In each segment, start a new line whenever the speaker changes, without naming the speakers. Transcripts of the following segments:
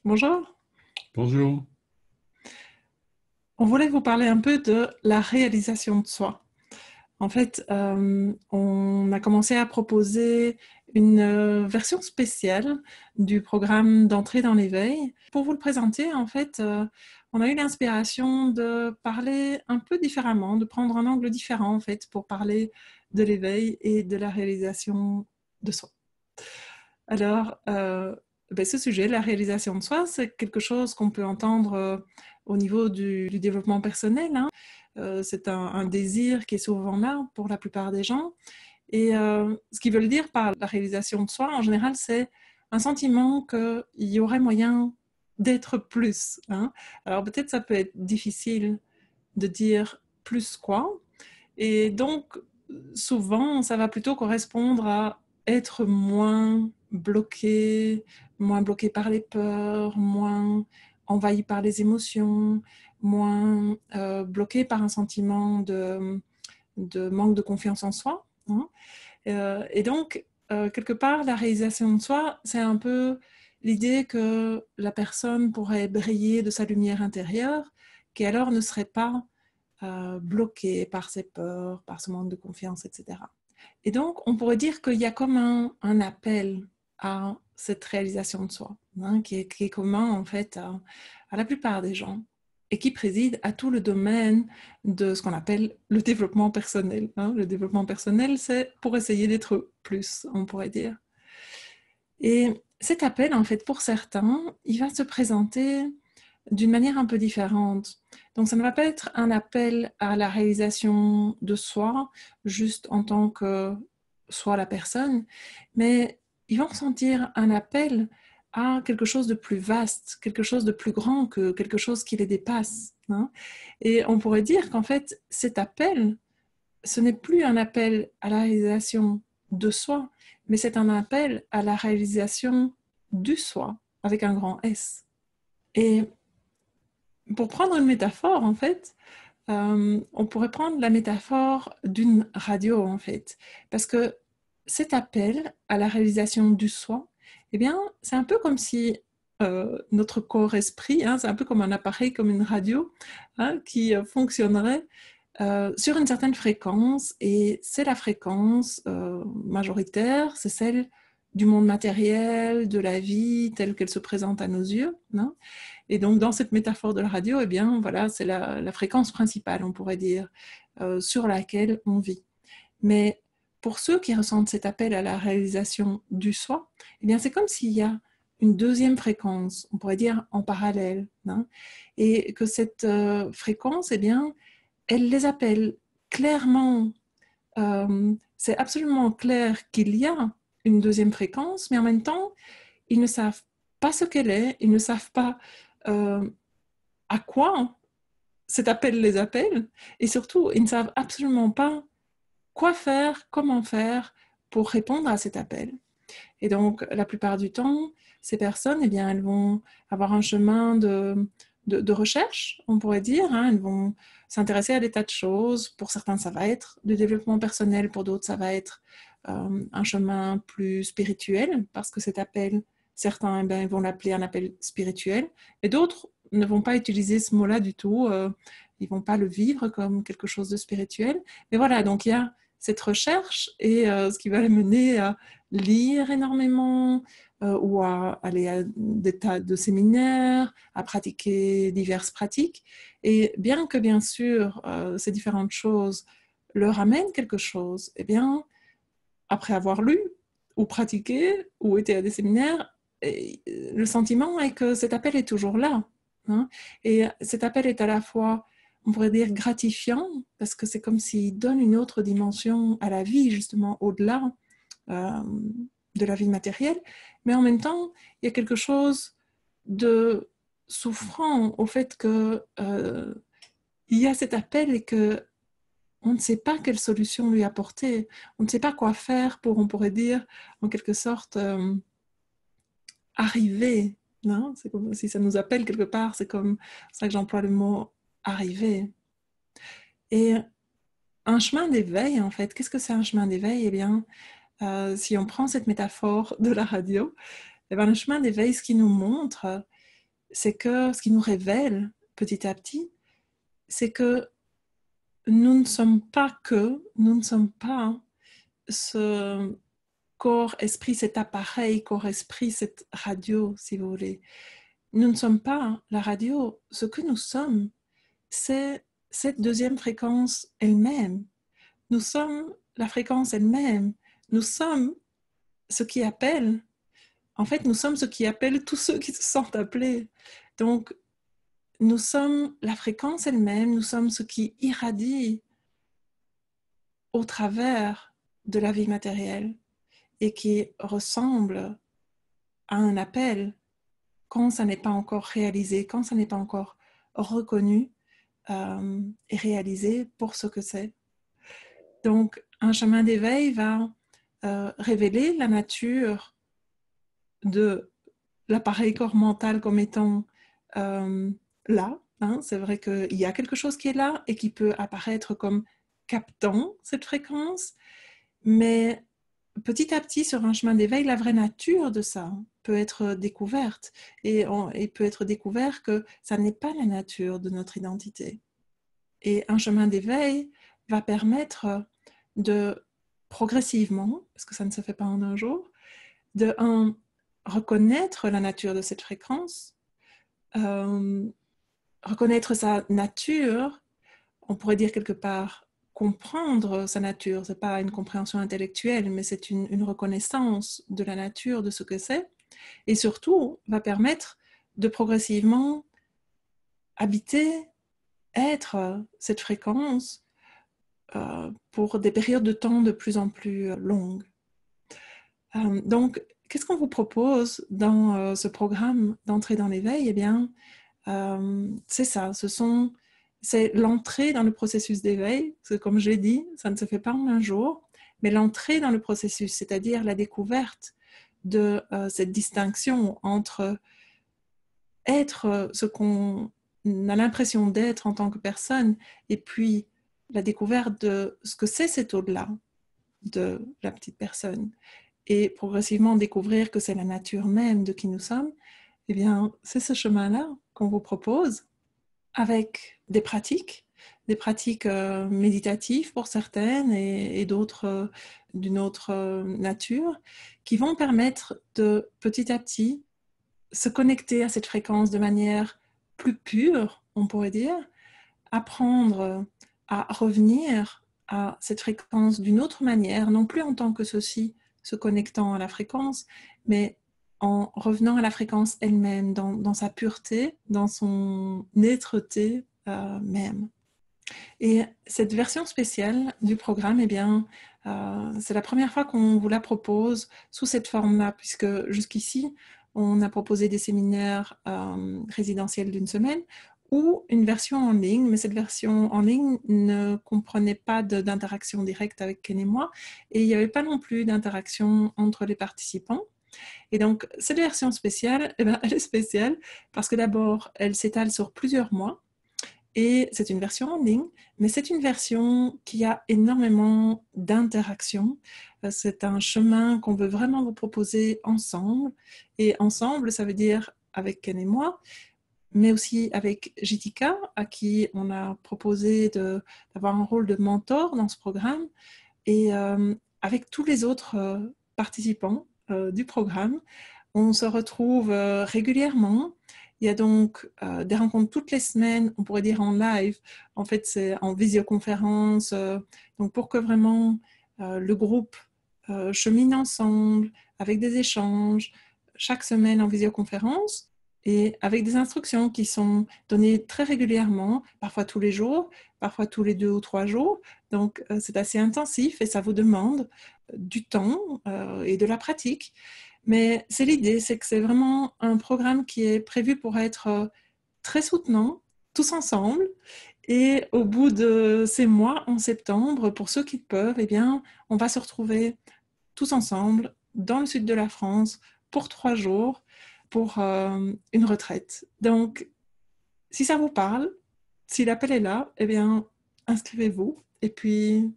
Bonjour.
Bonjour.
On voulait vous parler un peu de la réalisation de soi. En fait, on a commencé à proposer une version spéciale du programme d'entrée dans l'éveil. Pour vous le présenter, en fait, on a eu l'inspiration de parler un peu différemment, de prendre un angle différent, en fait, pour parler de l'éveil et de la réalisation de soi. Alors, ce sujet, la réalisation de soi, c'est quelque chose qu'on peut entendre au niveau du développement personnel, hein. C'est un désir qui est souvent là pour la plupart des gens. Et ce qu'ils veulent dire par la réalisation de soi, en général, c'est un sentiment qu'il y aurait moyen d'être plus, hein. Alors peut-être ça peut être difficile de dire plus quoi. Et donc, souvent, ça va plutôt correspondre à être moins bloqué par les peurs, moins envahi par les émotions, moins bloqué par un sentiment de manque de confiance en soi, hein. Et donc, quelque part, la réalisation de soi, c'est un peu l'idée que la personne pourrait briller de sa lumière intérieure, qui alors ne serait pas bloqué par ses peurs, par ce manque de confiance, etc. Et donc, on pourrait dire qu'il y a comme un appel à cette réalisation de soi, hein, qui est commun en fait à la plupart des gens et qui préside à tout le domaine de ce qu'on appelle le développement personnel, hein. Le développement personnel, c'est pour essayer d'être plus, on pourrait dire. Et cet appel, en fait, pour certains, il va se présenter d'une manière un peu différente. Donc, ça ne va pas être un appel à la réalisation de soi, juste en tant que soi la personne, mais ils vont ressentir un appel à quelque chose de plus vaste, quelque chose de plus grand que quelque chose qui les dépasse, hein. Et on pourrait dire qu'en fait, cet appel, ce n'est plus un appel à la réalisation de soi, mais c'est un appel à la réalisation du soi, avec un grand S. Et pour prendre une métaphore, en fait, on pourrait prendre la métaphore d'une radio, en fait, parce que cet appel à la réalisation du soi, eh bien, c'est un peu comme si notre corps-esprit, hein, c'est un peu comme un appareil, comme une radio, hein, qui fonctionnerait sur une certaine fréquence, et c'est la fréquence majoritaire, c'est celle du monde matériel, de la vie telle qu'elle se présente à nos yeux, hein. Et donc, dans cette métaphore de la radio, eh bien, voilà, c'est la fréquence principale, on pourrait dire, sur laquelle on vit. Mais pour ceux qui ressentent cet appel à la réalisation du soi, eh bien, c'est comme s'il y a une deuxième fréquence, on pourrait dire en parallèle, hein, et que cette fréquence, eh bien, elle les appelle clairement. C'est absolument clair qu'il y a une deuxième fréquence, mais en même temps, ils ne savent pas ce qu'elle est, ils ne savent pas euh, à quoi cet appel les appelle, et surtout, ils ne savent absolument pas quoi faire, comment faire pour répondre à cet appel. Et donc, la plupart du temps, ces personnes, eh bien, elles vont avoir un chemin de recherche, on pourrait dire, hein. Elles vont s'intéresser à des tas de choses. Pour certains, ça va être du développement personnel. Pour d'autres, ça va être un chemin plus spirituel, parce que cet appel, certains, eh bien, ils vont l'appeler un appel spirituel. Et d'autres ne vont pas utiliser ce mot-là du tout. Ils ne vont pas le vivre comme quelque chose de spirituel. Mais voilà, donc il y a cette recherche et ce qui va les mener à lire énormément ou à aller à des tas de séminaires, à pratiquer diverses pratiques. Et bien que, bien sûr, ces différentes choses leur amènent quelque chose, eh bien, après avoir lu ou pratiqué ou été à des séminaires, le sentiment est que cet appel est toujours là, hein. Et cet appel est à la fois, on pourrait dire, gratifiant, parce que c'est comme s'il donne une autre dimension à la vie, justement, au-delà euh, de la vie matérielle, mais en même temps, il y a quelque chose de souffrant au fait que il y a cet appel et que on ne sait pas quelle solution lui apporter, on ne sait pas quoi faire pour, on pourrait dire, en quelque sorte, arriver, non? C'est comme si ça nous appelle quelque part, c'est comme ça que j'emploie le mot arriver. Et un chemin d'éveil, en fait, qu'est-ce que c'est un chemin d'éveil? Eh bien, si on prend cette métaphore de la radio, eh bien, le chemin d'éveil, ce qu'il nous montre, c'est que ce qui nous révèle petit à petit, c'est que nous ne sommes pas ce corps-esprit, cet appareil corps-esprit, cette radio, si vous voulez. Nous ne sommes pas la radio. Ce que nous sommes, c'est cette deuxième fréquence elle-même. Nous sommes la fréquence elle-même. Nous sommes ce qui appelle. En fait, nous sommes ce qui appelle tous ceux qui se sentent appelés. Donc, nous sommes la fréquence elle-même. Nous sommes ce qui irradie au travers de la vie matérielle et qui ressemble à un appel quand ça n'est pas encore réalisé, quand ça n'est pas encore reconnu et réalisé pour ce que c'est. Donc, un chemin d'éveil va révéler la nature de l'appareil corps mental comme étant là. Hein. C'est vrai qu'il y a quelque chose qui est là et qui peut apparaître comme captant cette fréquence, mais petit à petit, sur un chemin d'éveil, la vraie nature de ça peut être découverte et peut être découvert que ça n'est pas la nature de notre identité. Et un chemin d'éveil va permettre de progressivement, parce que ça ne se fait pas en un jour, de reconnaître la nature de cette fréquence, reconnaître sa nature, on pourrait dire quelque part comprendre sa nature. Ce n'est pas une compréhension intellectuelle, mais c'est une reconnaissance de la nature de ce que c'est, et surtout va permettre de progressivement habiter, être cette fréquence pour des périodes de temps de plus en plus longues. Donc, qu'est-ce qu'on vous propose dans ce programme d'entrée dans l'éveil? Eh bien, c'est ça, c'est l'entrée dans le processus d'éveil. Comme je l'ai dit, ça ne se fait pas en un jour, mais l'entrée dans le processus, c'est-à-dire la découverte de cette distinction entre être ce qu'on a l'impression d'être en tant que personne et puis la découverte de ce que c'est cet au-delà de la petite personne et progressivement découvrir que c'est la nature même de qui nous sommes. Eh bien, c'est ce chemin-là qu'on vous propose avec des pratiques méditatives pour certaines et d'autres d'une autre nature, qui vont permettre de petit à petit se connecter à cette fréquence de manière plus pure, on pourrait dire, apprendre à revenir à cette fréquence d'une autre manière, non plus en tant que ceci, se connectant à la fréquence, mais en revenant à la fréquence elle-même, dans sa pureté, dans son êtreté même. Et cette version spéciale du programme, eh bien, c'est la première fois qu'on vous la propose sous cette forme-là, puisque jusqu'ici, on a proposé des séminaires résidentiels d'une semaine ou une version en ligne, mais cette version en ligne ne comprenait pas d'interaction directe avec Ken et moi, et il n'y avait pas non plus d'interaction entre les participants. Et donc, cette version spéciale, eh bien, elle est spéciale parce que d'abord, elle s'étale sur plusieurs mois, et c'est une version en ligne, mais c'est une version qui a énormément d'interactions. C'est un chemin qu'on veut vraiment vous proposer ensemble. Et ensemble, ça veut dire avec Ken et moi, mais aussi avec Jitika, à qui on a proposé d'avoir un rôle de mentor dans ce programme, et avec tous les autres participants du programme. On se retrouve régulièrement. Il y a donc des rencontres toutes les semaines, on pourrait dire en live. En fait, c'est en visioconférence. Donc, pour que vraiment le groupe chemine ensemble avec des échanges chaque semaine en visioconférence et avec des instructions qui sont données très régulièrement, parfois tous les jours, parfois tous les 2 ou 3 jours. Donc, c'est assez intensif et ça vous demande du temps et de la pratique. Mais c'est l'idée, c'est que c'est vraiment un programme qui est prévu pour être très soutenant, tous ensemble. Et au bout de ces mois, en septembre, pour ceux qui peuvent, eh bien, on va se retrouver tous ensemble dans le sud de la France pour 3 jours pour une retraite. Donc, si ça vous parle, si l'appel est là, eh bien, inscrivez-vous et puis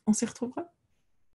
on s'y retrouvera.